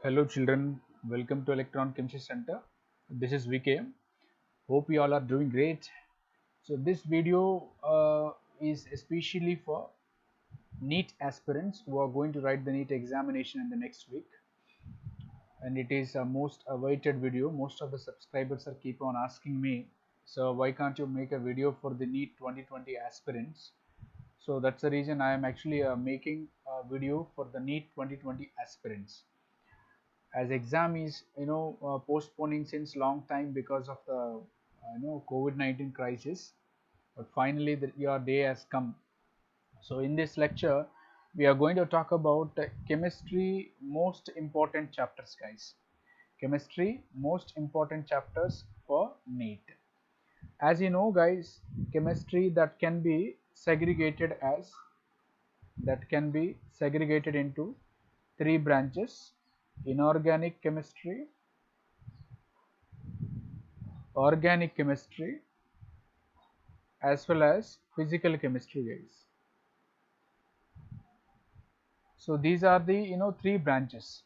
Hello children, welcome to Electron Chemistry Center. This is VK. Hope you all are doing great. So this video is especially for NEET aspirants who are going to write the NEET examination in the next week. And it is a most awaited video. Most of the subscribers are keep on asking me, so why can't you make a video for the NEET 2020 aspirants? So that's the reason I am actually making a video for the NEET 2020 aspirants. As exam is postponing since long time because of the COVID-19 crisis, but finally your day has come. So in this lecture we are going to talk about chemistry most important chapters, guys. Chemistry most important chapters for NEET. As you know, guys, chemistry that can be segregated into three branches: inorganic chemistry, organic chemistry, as well as physical chemistry, guys. So these are the three branches.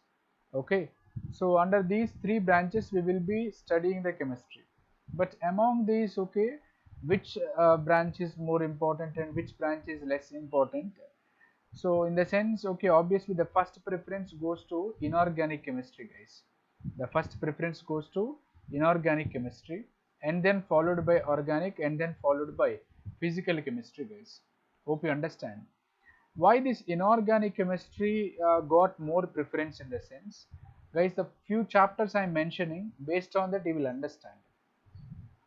Okay, so under these three branches we will be studying the chemistry, but among these, okay, which branch is more important and which branch is less important? So in the sense, okay, obviously the first preference goes to inorganic chemistry, guys. The first preference goes to inorganic chemistry, and then followed by organic, and then followed by physical chemistry, guys. Hope you understand why this inorganic chemistry got more preference. In the sense, guys, the few chapters I am mentioning, based on that you will understand.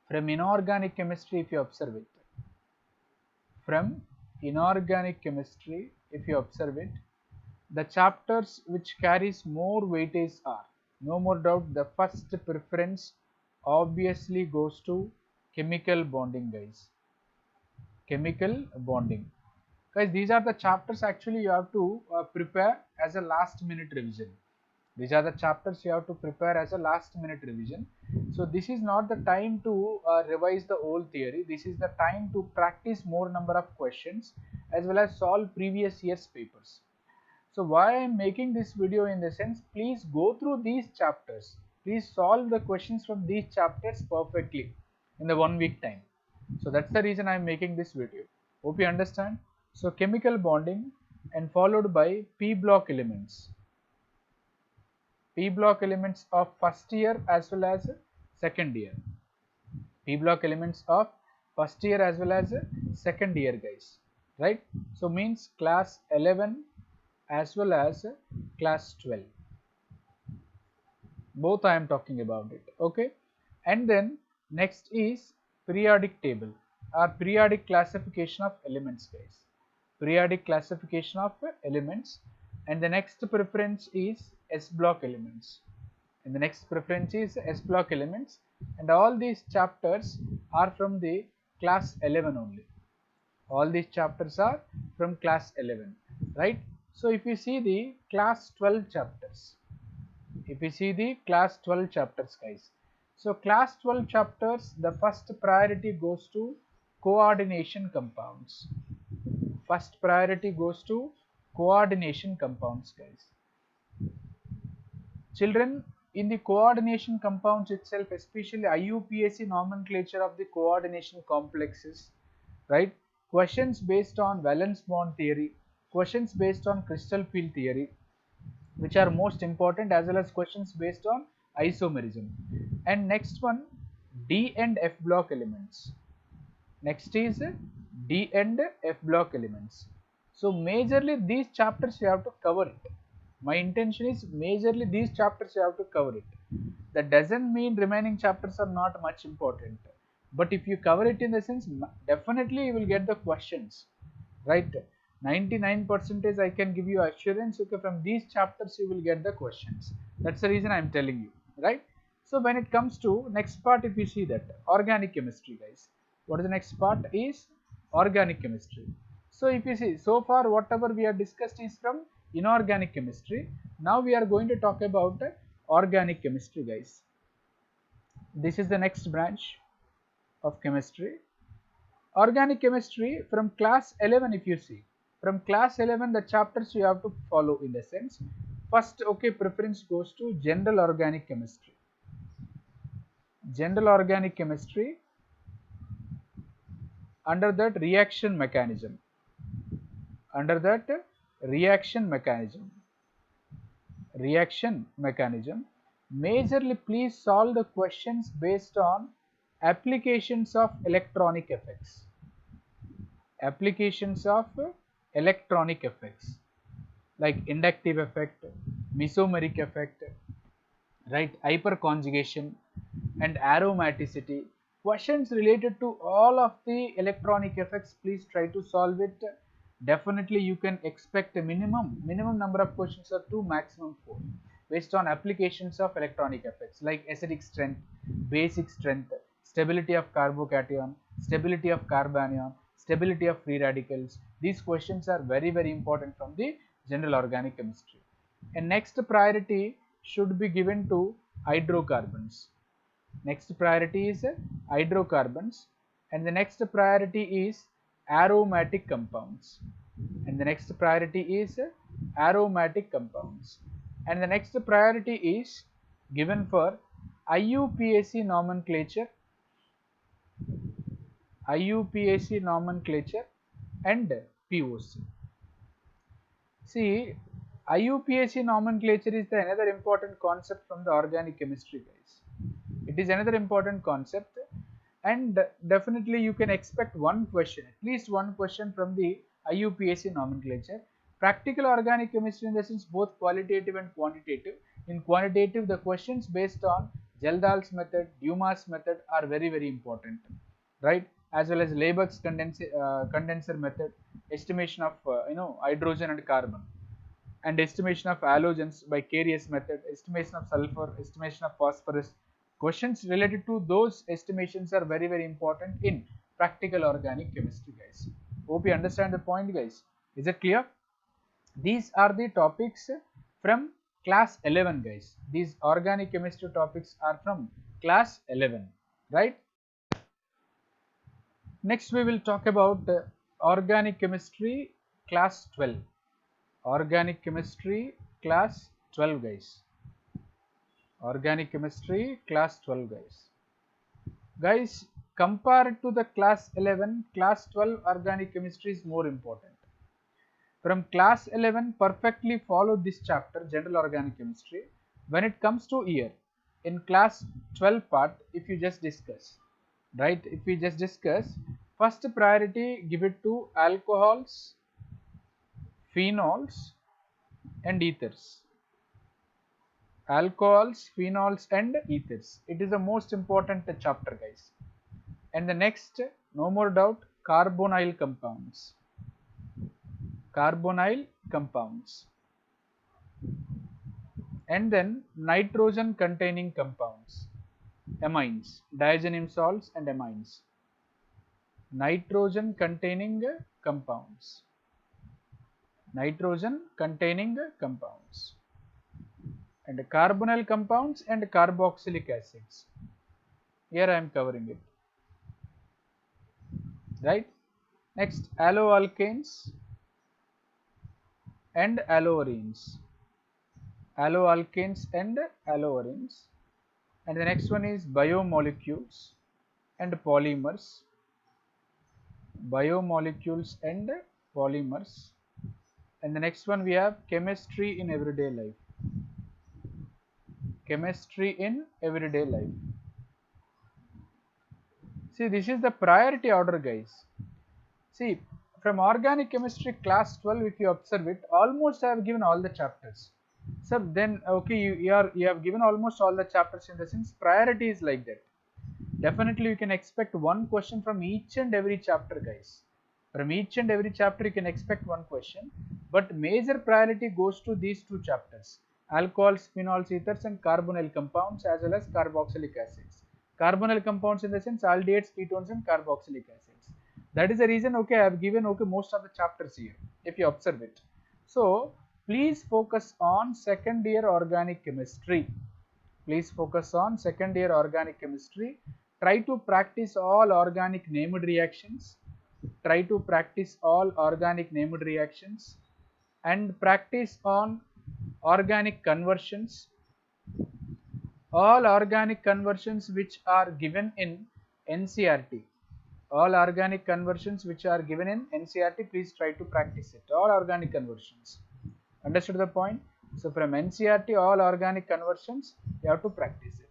From inorganic chemistry, if you observe it, from inorganic chemistry, if you observe it, the chapters which carries more weightage are, no more doubt, the first preference obviously goes to chemical bonding, guys. Chemical bonding, guys. These are the chapters actually you have to prepare as a last minute revision. These are the chapters you have to prepare as a last minute revision. So this is not the time to revise the old theory. This is the time to practice more number of questions as well as solve previous year's papers. So why I am making this video, in the sense, please go through these chapters. Please solve the questions from these chapters perfectly in the 1 week time. So that's the reason I am making this video. Hope you understand. So chemical bonding, and followed by P block elements. P block elements of first year as well as second year. P block elements of first year as well as second year, guys. Right? So means class 11 as well as class 12. Both I am talking about it. Okay. And then next is periodic table or periodic classification of elements, guys. Periodic classification of elements. And the next preference is S block elements. And the next preference is S block elements. And all these chapters are from the class 11 only. All these chapters are from class 11, right? So if you see the class 12 chapters, guys, so class 12 chapters, the first priority goes to coordination compounds. First priority goes to coordination compounds, guys. Children, in the coordination compounds itself, especially IUPAC nomenclature of the coordination complexes, right? Questions based on valence bond theory, questions based on crystal field theory, which are most important, as well as questions based on isomerism. And next one, D and F block elements. Next is D and F block elements. So majorly these chapters you have to cover it. My intention is majorly these chapters you have to cover it. That doesn't mean remaining chapters are not much important, but if you cover it, in the sense, definitely you will get the questions, right? 99% I can give you assurance, okay, from these chapters you will get the questions. That's the reason I am telling you, right? So when it comes to next part, if you see that organic chemistry, guys, what is the next part is organic chemistry. So if you see, so far whatever we have discussed is from inorganic chemistry. Now we are going to talk about organic chemistry, guys. This is the next branch of chemistry. Organic chemistry from class 11, if you see, from class 11 the chapters you have to follow, in the sense, first, okay, preference goes to general organic chemistry. General organic chemistry, under that reaction mechanism. Under that reaction mechanism. Reaction mechanism. Majorly, please solve the questions based on applications of electronic effects. Applications of electronic effects like inductive effect, mesomeric effect, right, hyperconjugation and aromaticity. Questions related to all of the electronic effects, please try to solve it. Definitely you can expect a minimum number of questions are 2, maximum 4, based on applications of electronic effects like acidic strength, basic strength, stability of carbocation, stability of carbanion, stability of free radicals. These questions are very important from the general organic chemistry. And next priority should be given to hydrocarbons. Next priority is hydrocarbons, and the next priority is aromatic compounds. And the next priority is aromatic compounds. And the next priority is given for IUPAC nomenclature, IUPAC nomenclature and POC. See, IUPAC nomenclature is the another important concept from the organic chemistry, guys. It is another important concept, and definitely you can expect one question, at least one question from the IUPAC nomenclature. Practical organic chemistry, in the sense both qualitative and quantitative. In quantitative, the questions based on Geldahl's method, Dumas method are very important, right? As well as Lebach's condenser method, estimation of hydrogen and carbon, and estimation of halogens by Carius method, estimation of sulfur, estimation of phosphorus. Questions related to those estimations are very important in practical organic chemistry, guys. Hope you understand the point, guys. Is it clear? These are the topics from class 11, guys. These organic chemistry topics are from class 11, right? Next we will talk about organic chemistry class 12. Organic chemistry class 12, guys. Organic chemistry class 12, guys. Guys, compared to the class 11, class 12 organic chemistry is more important. From class 11, perfectly follow this chapter, general organic chemistry. When it comes to year, in class 12 part, if you just discuss, right, if we just discuss, first priority give it to alcohols, phenols and ethers. Alcohols, phenols and ethers. It is the most important chapter, guys. And the next, no more doubt, carbonyl compounds. Carbonyl compounds. And then nitrogen containing compounds. Amines, diazenyl salts and amines. Nitrogen containing compounds. Nitrogen containing compounds. And carbonyl compounds and carboxylic acids. Here I am covering it. Right? Next, alloalkanes and alloarenes. Alloalkanes and alloarenes. And the next one is biomolecules and polymers. Biomolecules and polymers. And the next one we have chemistry in everyday life. Chemistry in everyday life. See, this is the priority order, guys. See, from organic chemistry class 12, if you observe it, almost I have given all the chapters. So then, okay, you have given almost all the chapters, in the sense priority is like that. Definitely you can expect one question from each and every chapter, guys. From each and every chapter you can expect one question, but major priority goes to these two chapters: alcohols, phenols, ethers and carbonyl compounds, as well as carboxylic acids. Carbonyl compounds in the sense aldehydes, ketones and carboxylic acids. That is the reason, okay, I have given, okay, most of the chapters here, if you observe it. So please focus on second year organic chemistry. Please focus on second year organic chemistry. Try to practice all organic named reactions. Try to practice all organic named reactions and practice on organic conversions, all organic conversions which are given in NCERT, all organic conversions which are given in NCERT, please try to practice it. All organic conversions. Understood the point? So from NCERT, all organic conversions, you have to practice it.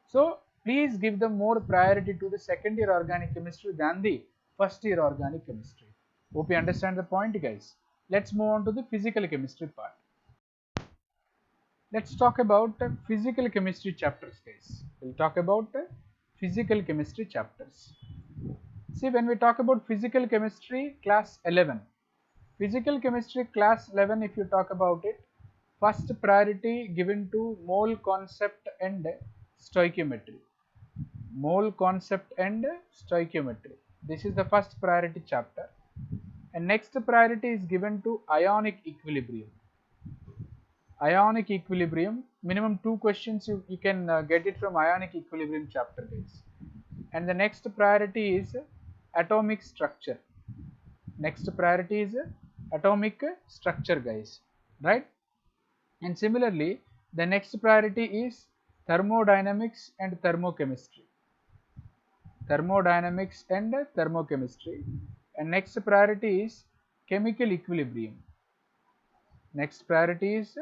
So please give the more priority to the second year organic chemistry than the first year organic chemistry. Hope you understand the point, guys. Let's move on to the physical chemistry part. Let's talk about physical chemistry chapters, guys. We'll talk about physical chemistry chapters. See, when we talk about physical chemistry class 11, physical chemistry class 11, if you talk about it, first priority given to mole concept and stoichiometry. Mole concept and stoichiometry. This is the first priority chapter. And next priority is given to ionic equilibrium. Ionic equilibrium, minimum 2 questions you can get it from ionic equilibrium chapter, guys. And the next priority is atomic structure. Next priority is atomic structure, guys, right? And similarly, the next priority is thermodynamics and thermochemistry. Thermodynamics and thermochemistry. And next priority is chemical equilibrium. Next priority is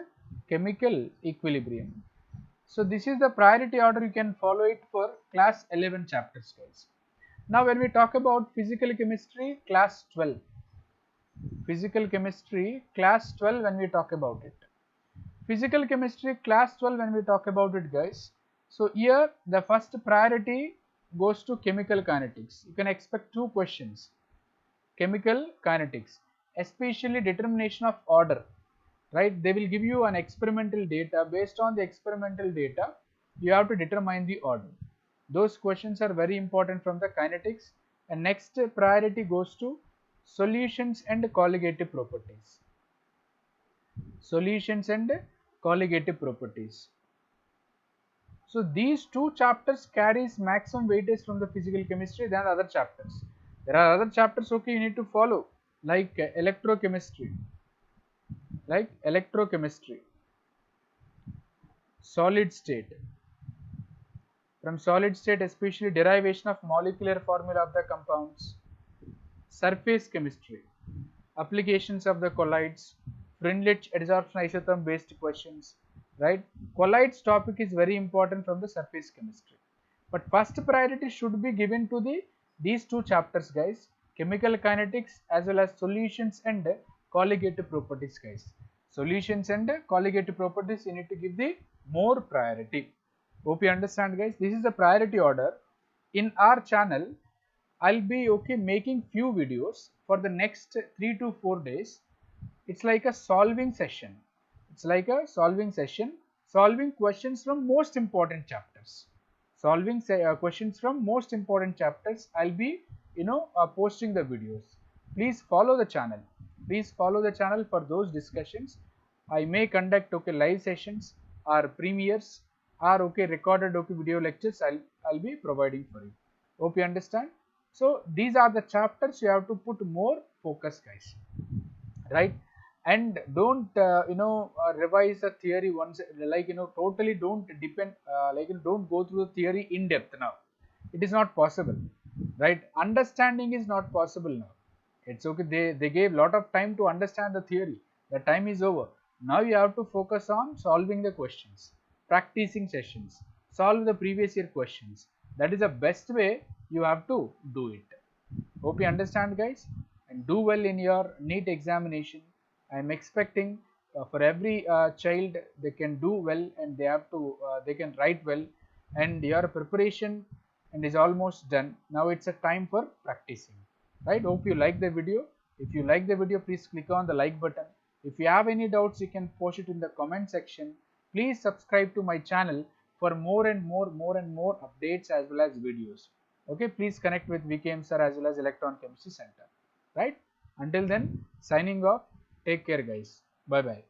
chemical equilibrium. So this is the priority order. You can follow it for class 11 chapters, guys. Now when we talk about physical chemistry class 12, physical chemistry class 12, when we talk about it, physical chemistry class 12, when we talk about it, guys, so here the first priority goes to chemical kinetics. You can expect 2 questions. Chemical kinetics, especially determination of order, right? They will give you an experimental data. Based on the experimental data, you have to determine the order. Those questions are very important from the kinetics. And next priority goes to solutions and colligative properties. Solutions and colligative properties. So these 2 chapters carries maximum weightage from the physical chemistry than other chapters. There are other chapters, okay, you need to follow, like electrochemistry, solid state. From solid state, especially derivation of molecular formula of the compounds, surface chemistry, applications of the colloids, Freundlich adsorption isotherm based questions, right? Colloids topic is very important from the surface chemistry. But first priority should be given to these 2 chapters, guys, chemical kinetics as well as solutions and colligative properties, guys. Solutions and colligative properties, you need to give the more priority. Hope you understand, guys. This is the priority order. In our channel, I'll be making few videos for the next 3 to 4 days. It's like a solving session. Solving questions from most important chapters. Questions from most important chapters. I'll be posting the videos. Please follow the channel. For those discussions. I may conduct live sessions or premieres or recorded video lectures. I'll be providing for you. Hope you understand. So these are the chapters you have to put more focus, guys, right? And don't revise the theory once, totally don't depend, don't go through the theory in depth now. It is not possible, right? Understanding is not possible now. It's okay, they gave lot of time to understand the theory. The time is over. Now you have to focus on solving the questions, practicing sessions, solve the previous year questions. That is the best way you have to do it. Hope you understand, guys, and do well in your NEET examination. I am expecting for every child they can do well and they can write well, and your preparation and is almost done. Now it's a time for practicing, right? Hope you like the video. If you like the video, please click on the like button. If you have any doubts, you can post it in the comment section. Please subscribe to my channel for more and more updates as well as videos. Okay, please connect with VKM sir as well as Electron Chemistry Center, right? Until then, signing off. Take care, guys. Bye bye.